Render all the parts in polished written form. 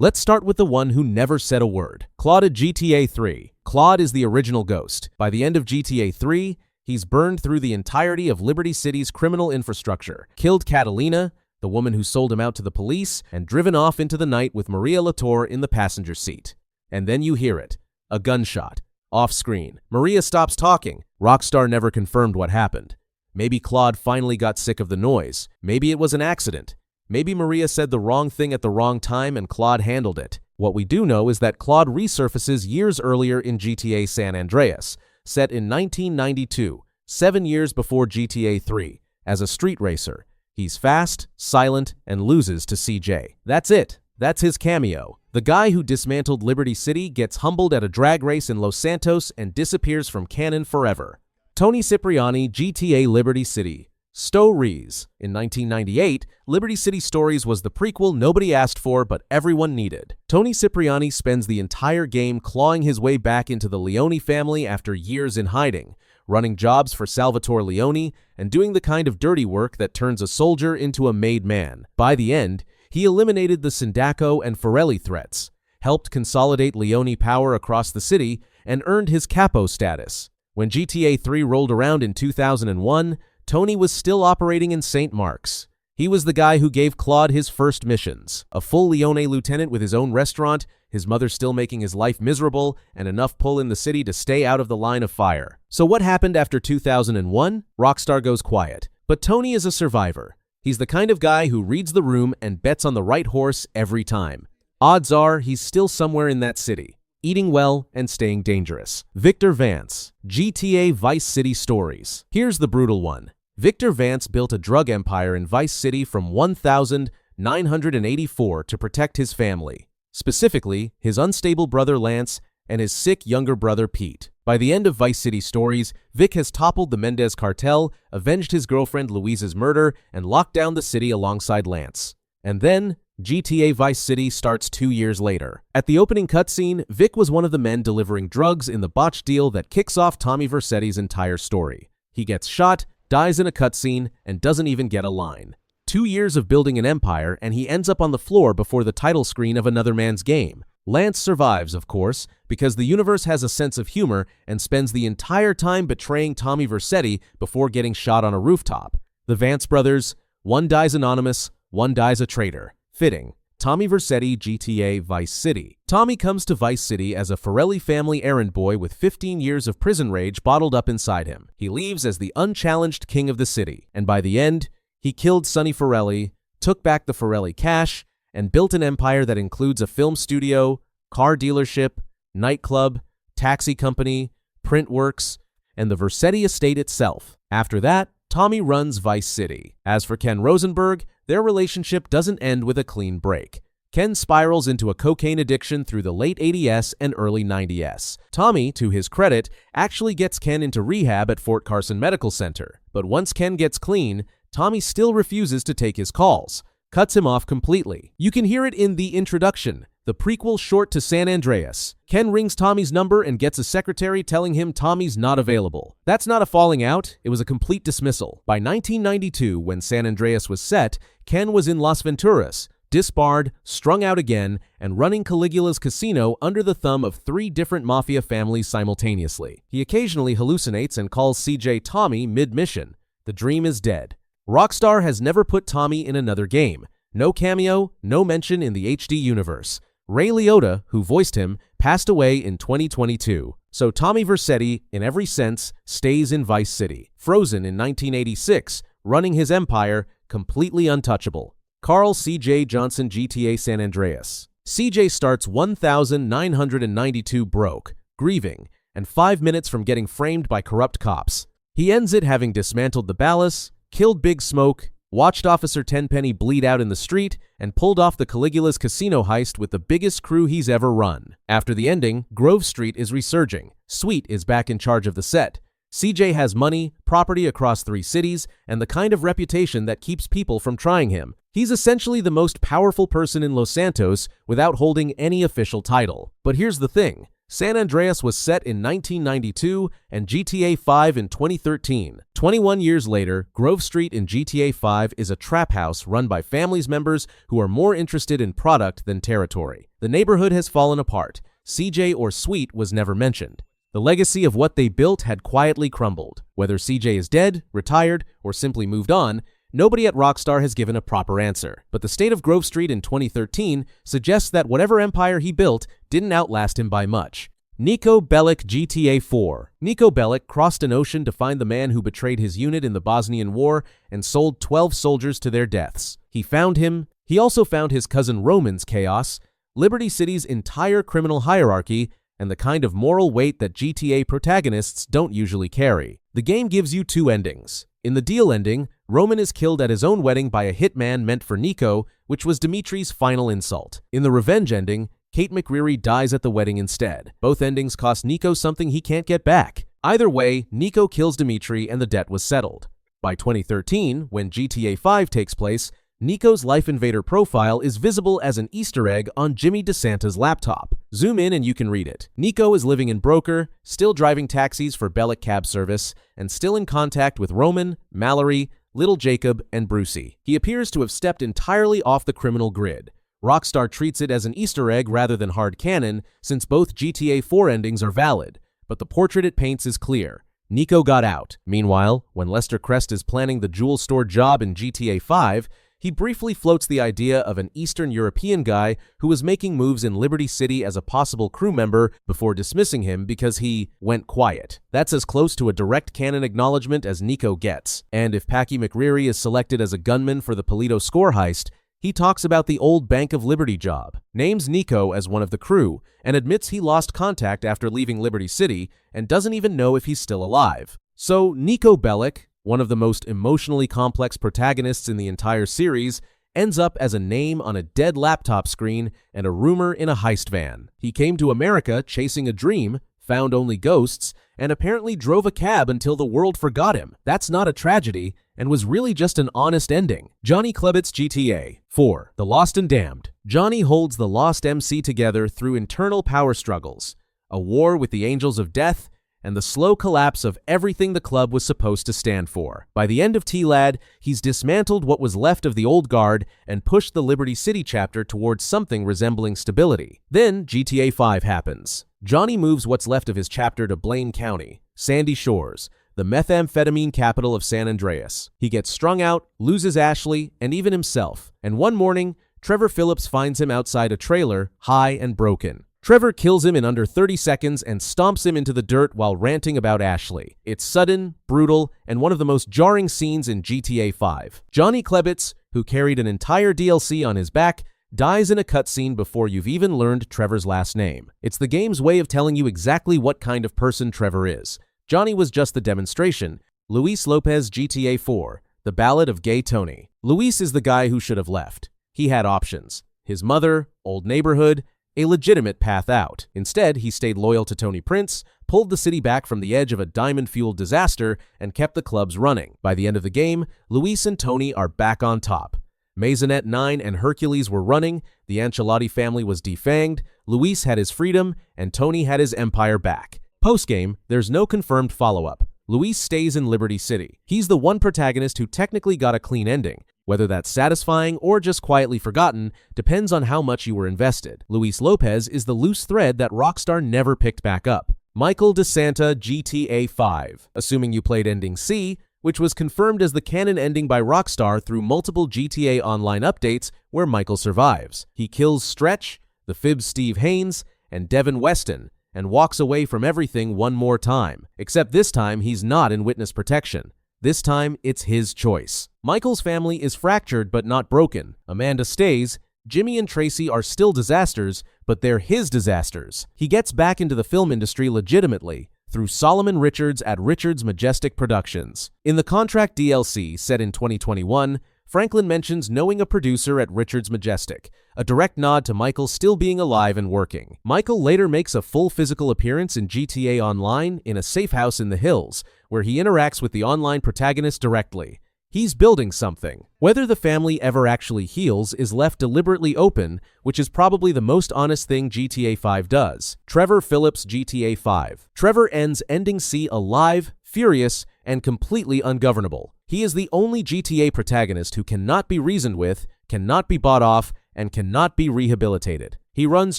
Let's start with the one who never said a word. Claude at GTA 3. Claude is the original ghost. By the end of GTA 3, he's burned through the entirety of Liberty City's criminal infrastructure, killed Catalina, the woman who sold him out to the police, and driven off into the night with Maria Latour in the passenger seat. And then you hear it. A gunshot. Off-screen. Maria stops talking. Rockstar never confirmed what happened. Maybe Claude finally got sick of the noise. Maybe it was an accident. Maybe Maria said the wrong thing at the wrong time and Claude handled it. What we do know is that Claude resurfaces years earlier in GTA San Andreas, set in 1992, 7 years before GTA 3, as a street racer. He's fast, silent, and loses to CJ. That's it. That's his cameo. The guy who dismantled Liberty City gets humbled at a drag race in Los Santos and disappears from canon forever. Tony Cipriani, GTA Liberty City. Stories. In 1998, Liberty City Stories was the prequel nobody asked for but everyone needed. Tony Cipriani spends the entire game clawing his way back into the Leone family after years in hiding, running jobs for Salvatore Leone and doing the kind of dirty work that turns a soldier into a made man. By the end, he eliminated the Sindaco and Forelli threats, helped consolidate Leone power across the city, and earned his capo status. When GTA 3 rolled around in 2001, Tony was still operating in St. Mark's. He was the guy who gave Claude his first missions. A full Leone lieutenant with his own restaurant, his mother still making his life miserable, and enough pull in the city to stay out of the line of fire. So what happened after 2001? Rockstar goes quiet. But Tony is a survivor. He's the kind of guy who reads the room and bets on the right horse every time. Odds are he's still somewhere in that city, eating well and staying dangerous. Victor Vance, GTA Vice City Stories. Here's the brutal one. Victor Vance built a drug empire in Vice City from 1984 to protect his family, specifically his unstable brother Lance and his sick younger brother Pete. By the end of Vice City Stories, Vic has toppled the Mendez cartel, avenged his girlfriend Louise's murder, and locked down the city alongside Lance. And then, GTA Vice City starts 2 years later. At the opening cutscene, Vic was one of the men delivering drugs in the botched deal that kicks off Tommy Vercetti's entire story. He gets shot, dies in a cutscene, and doesn't even get a line. 2 years of building an empire, and he ends up on the floor before the title screen of another man's game. Lance survives, of course, because the universe has a sense of humor and spends the entire time betraying Tommy Vercetti before getting shot on a rooftop. The Vance brothers, one dies anonymous, one dies a traitor. Fitting. Tommy Vercetti, GTA Vice City. Tommy comes to Vice City as a Forelli family errand boy with 15 years of prison rage bottled up inside him. He leaves as the unchallenged king of the city, and by the end, he killed Sonny Forelli, took back the Forelli cash, and built an empire that includes a film studio, car dealership, nightclub, taxi company, print works, and the Vercetti estate itself. After that, Tommy runs Vice City. As for Ken Rosenberg, their relationship doesn't end with a clean break. Ken spirals into a cocaine addiction through the late 80s and early 90s. Tommy, to his credit, actually gets Ken into rehab at Fort Carson Medical Center. But once Ken gets clean, Tommy still refuses to take his calls, cuts him off completely. You can hear it in The Introduction, the prequel short to San Andreas. Ken rings Tommy's number and gets a secretary telling him Tommy's not available. That's not a falling out, it was a complete dismissal. By 1992, when San Andreas was set, Ken was in Las Venturas, disbarred, strung out again, and running Caligula's casino under the thumb of 3 different mafia families simultaneously. He occasionally hallucinates and calls CJ Tommy mid-mission. The dream is dead. Rockstar has never put Tommy in another game. No cameo, no mention in the HD universe. Ray Liotta, who voiced him, passed away in 2022. So Tommy Vercetti, in every sense, stays in Vice City. Frozen in 1986, running his empire, completely untouchable. Carl C.J. Johnson, GTA San Andreas. CJ starts 1,992 broke, grieving, and 5 minutes from getting framed by corrupt cops. He ends it having dismantled the Ballas, killed Big Smoke, watched Officer Tenpenny bleed out in the street, and pulled off the Caligula's casino heist with the biggest crew he's ever run. After the ending, Grove Street is resurging. Sweet is back in charge of the set. CJ has money, property across 3 cities, and the kind of reputation that keeps people from trying him. He's essentially the most powerful person in Los Santos without holding any official title. But here's the thing. San Andreas was set in 1992 and GTA 5 in 2013. 21 years later, Grove Street in GTA 5 is a trap house run by families members who are more interested in product than territory. The neighborhood has fallen apart. CJ or Sweet was never mentioned. The legacy of what they built had quietly crumbled. Whether CJ is dead, retired, or simply moved on, nobody at Rockstar has given a proper answer. But the state of Grove Street in 2013 suggests that whatever empire he built didn't outlast him by much. Niko Bellic GTA 4. Niko Bellic crossed an ocean to find the man who betrayed his unit in the Bosnian War and sold 12 soldiers to their deaths. He found him. He also found his cousin Roman's chaos, Liberty City's entire criminal hierarchy, and the kind of moral weight that GTA protagonists don't usually carry. The game gives you two endings. In the deal ending, Roman is killed at his own wedding by a hitman meant for Niko, which was Dimitri's final insult. In the revenge ending, Kate McCreary dies at the wedding instead. Both endings cost Niko something he can't get back. Either way, Niko kills Dimitri and the debt was settled. By 2013, when GTA 5 takes place, Niko's Life Invader profile is visible as an Easter egg on Jimmy DeSanta's laptop. Zoom in and you can read it. Niko is living in Broker, still driving taxis for Bellic cab service, and still in contact with Roman, Mallory, Little Jacob, and Brucey. He appears to have stepped entirely off the criminal grid. Rockstar treats it as an Easter egg rather than hard canon, since both GTA 4 endings are valid, but the portrait it paints is clear. Niko got out. Meanwhile, when Lester Crest is planning the jewel store job in GTA 5, he briefly floats the idea of an Eastern European guy who was making moves in Liberty City as a possible crew member before dismissing him because he went quiet. That's as close to a direct canon acknowledgement as Niko gets. And if Packy McCreary is selected as a gunman for the Polito score heist, he talks about the old Bank of Liberty job, names Niko as one of the crew, and admits he lost contact after leaving Liberty City and doesn't even know if he's still alive. So Niko Bellic, one of the most emotionally complex protagonists in the entire series, ends up as a name on a dead laptop screen and a rumor in a heist van. He came to America chasing a dream, found only ghosts, and apparently drove a cab until the world forgot him. That's not a tragedy, and was really just an honest ending. Johnny Klebit's GTA 4. The Lost and Damned. Johnny holds the Lost MC together through internal power struggles, a war with the Angels of Death, and the slow collapse of everything the club was supposed to stand for. By the end of T-Lad, he's dismantled what was left of the old guard and pushed the Liberty City chapter towards something resembling stability. Then GTA 5 happens. Johnny moves what's left of his chapter to Blaine County, Sandy Shores, the methamphetamine capital of San Andreas. He gets strung out, loses Ashley, and even himself. And one morning, Trevor Phillips finds him outside a trailer, high and broken. Trevor kills him in under 30 seconds and stomps him into the dirt while ranting about Ashley. It's sudden, brutal, and one of the most jarring scenes in GTA 5. Johnny Klebitz, who carried an entire DLC on his back, dies in a cutscene before you've even learned Trevor's last name. It's the game's way of telling you exactly what kind of person Trevor is. Johnny was just the demonstration. Luis Lopez GTA 4, The Ballad of Gay Tony. Luis is the guy who should have left. He had options. His mother, old neighborhood, a legitimate path out. Instead, he stayed loyal to Tony Prince, pulled the city back from the edge of a diamond-fueled disaster, and kept the clubs running. By the end of the game, Luis and Tony are back on top. Maisonette 9 and Hercules were running, the Ancelotti family was defanged, Luis had his freedom, and Tony had his empire back. Post-game, there's no confirmed follow-up. Luis stays in Liberty City. He's the one protagonist who technically got a clean ending. Whether that's satisfying or just quietly forgotten depends on how much you were invested. Luis Lopez is the loose thread that Rockstar never picked back up. Michael DeSanta GTA 5. Assuming you played Ending C, which was confirmed as the canon ending by Rockstar through multiple GTA Online updates where Michael survives. He kills Stretch, the Fibs Steve Haynes, and Devin Weston, and walks away from everything one more time. Except this time he's not in witness protection. This time, it's his choice. Michael's family is fractured but not broken. Amanda stays. Jimmy and Tracy are still disasters, but they're his disasters. He gets back into the film industry legitimately through Solomon Richards at Richards Majestic Productions. In the Contract DLC, set in 2021, Franklin mentions knowing a producer at Richards Majestic, a direct nod to Michael still being alive and working. Michael later makes a full physical appearance in GTA Online in a safe house in the hills, where he interacts with the online protagonist directly. He's building something. Whether the family ever actually heals is left deliberately open, which is probably the most honest thing GTA 5 does. Trevor Phillips GTA 5. Trevor ends Ending C alive, furious, and completely ungovernable. He is the only GTA protagonist who cannot be reasoned with, cannot be bought off, and cannot be rehabilitated. He runs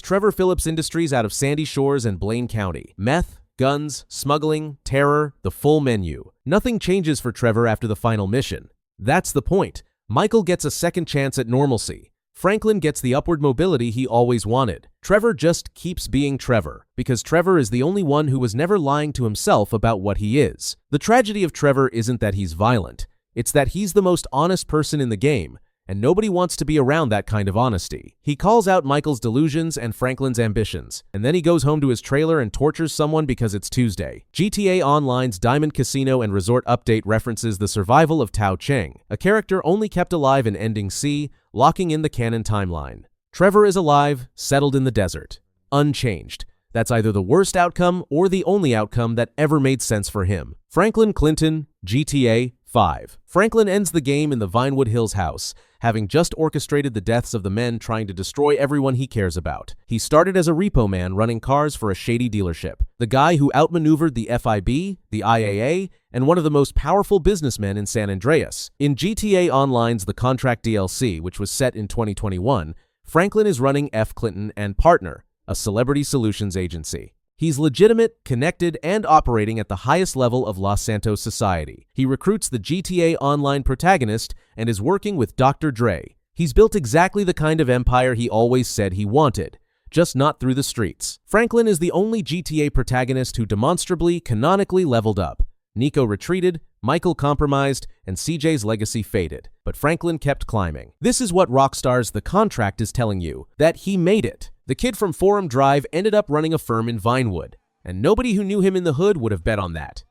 Trevor Phillips Industries out of Sandy Shores and Blaine County. Meth, guns, smuggling, terror, the full menu. Nothing changes for Trevor after the final mission. That's the point. Michael gets a second chance at normalcy. Franklin gets the upward mobility he always wanted. Trevor just keeps being Trevor, because Trevor is the only one who was never lying to himself about what he is. The tragedy of Trevor isn't that he's violent. It's that he's the most honest person in the game, and nobody wants to be around that kind of honesty. He calls out Michael's delusions and Franklin's ambitions, and then he goes home to his trailer and tortures someone because it's Tuesday. GTA Online's Diamond Casino and Resort update references the survival of Tao Cheng, a character only kept alive in Ending C, locking in the canon timeline. Trevor is alive, settled in the desert. Unchanged. That's either the worst outcome or the only outcome that ever made sense for him. Franklin Clinton, GTA 5. Franklin ends the game in the Vinewood Hills house, having just orchestrated the deaths of the men trying to destroy everyone he cares about. He started as a repo man running cars for a shady dealership, the guy who outmaneuvered the FIB, the IAA, and one of the most powerful businessmen in San Andreas. In GTA Online's The Contract DLC, which was set in 2021, Franklin is running F. Clinton and Partner, a celebrity solutions agency. He's legitimate, connected, and operating at the highest level of Los Santos society. He recruits the GTA Online protagonist and is working with Dr. Dre. He's built exactly the kind of empire he always said he wanted, just not through the streets. Franklin is the only GTA protagonist who demonstrably, canonically leveled up. Niko retreated, Michael compromised, and CJ's legacy faded. But Franklin kept climbing. This is what Rockstar's The Contract is telling you, that he made it. The kid from Forum Drive ended up running a firm in Vinewood, and nobody who knew him in the hood would have bet on that.